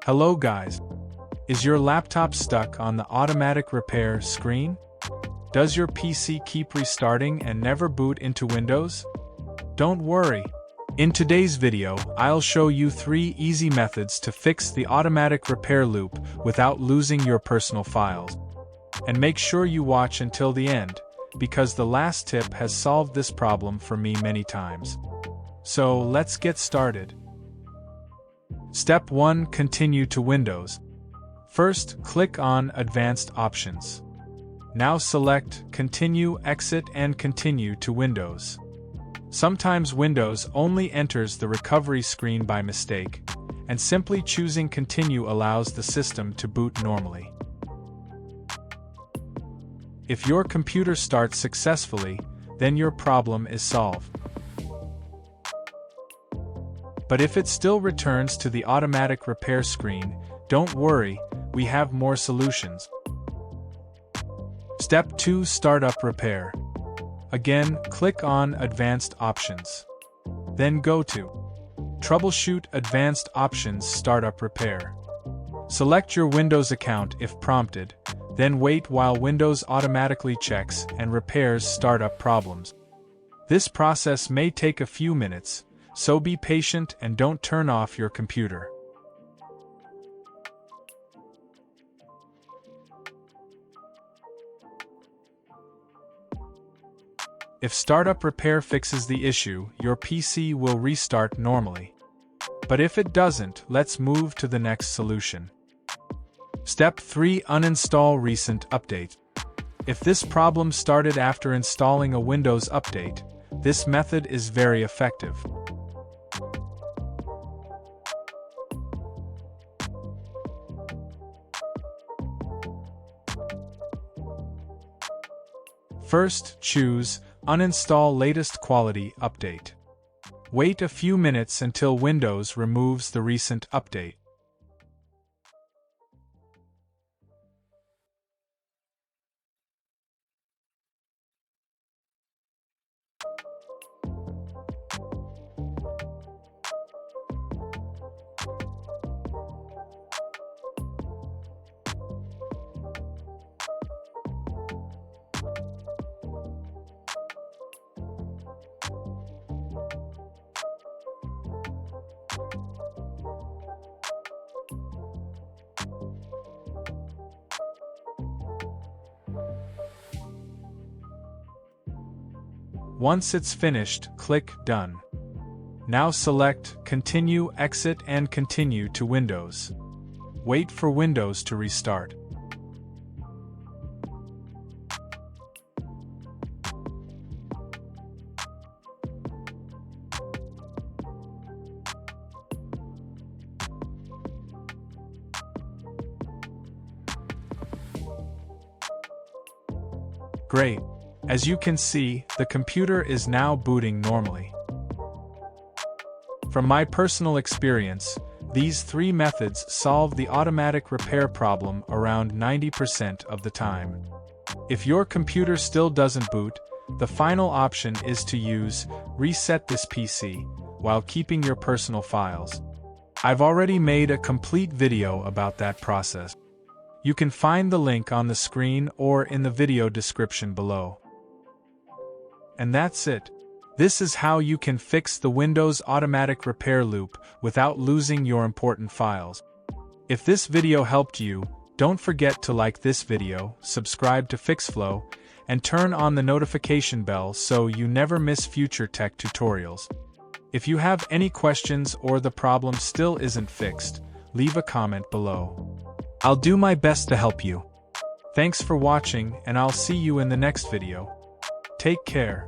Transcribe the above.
Hello guys. Is your laptop stuck on the automatic repair screen? Does your PC keep restarting and never boot into Windows? Don't worry. In today's video, I'll show you 3 easy methods to fix the automatic repair loop without losing your personal files. And make sure you watch until the end, because the last tip has solved this problem for me many times. So let's get started. Step 1. Continue to Windows. First, click on Advanced Options. Now select Continue, Exit and Continue to Windows. Sometimes Windows only enters the recovery screen by mistake, and simply choosing Continue allows the system to boot normally. If your computer starts successfully, then your problem is solved. But if it still returns to the automatic repair screen, don't worry, we have more solutions. Step 2. Startup Repair. Again, click on Advanced Options. Then go to Troubleshoot Advanced Options Startup Repair. Select your Windows account if prompted, then wait while Windows automatically checks and repairs startup problems. This process may take a few minutes, so be patient and don't turn off your computer. If startup repair fixes the issue, your PC will restart normally. But if it doesn't, let's move to the next solution. Step 3. Uninstall recent update. If this problem started after installing a Windows update, this method is very effective. First, choose Uninstall Latest Quality Update. Wait a few minutes until Windows removes the recent update. Once it's finished, click Done. Now select Continue, Exit and Continue to Windows. Wait for Windows to restart. Great! As you can see, the computer is now booting normally. From my personal experience, these 3 methods solve the automatic repair problem around 90% of the time. If your computer still doesn't boot, the final option is to use Reset this PC while keeping your personal files. I've already made a complete video about that process. You can find the link on the screen or in the video description below. And that's it. This is how you can fix the Windows automatic repair loop without losing your important files. If this video helped you, don't forget to like this video, subscribe to FIXFLOW, and turn on the notification bell so you never miss future tech tutorials. If you have any questions or the problem still isn't fixed, leave a comment below. I'll do my best to help you. Thanks for watching and I'll see you in the next video. Take care.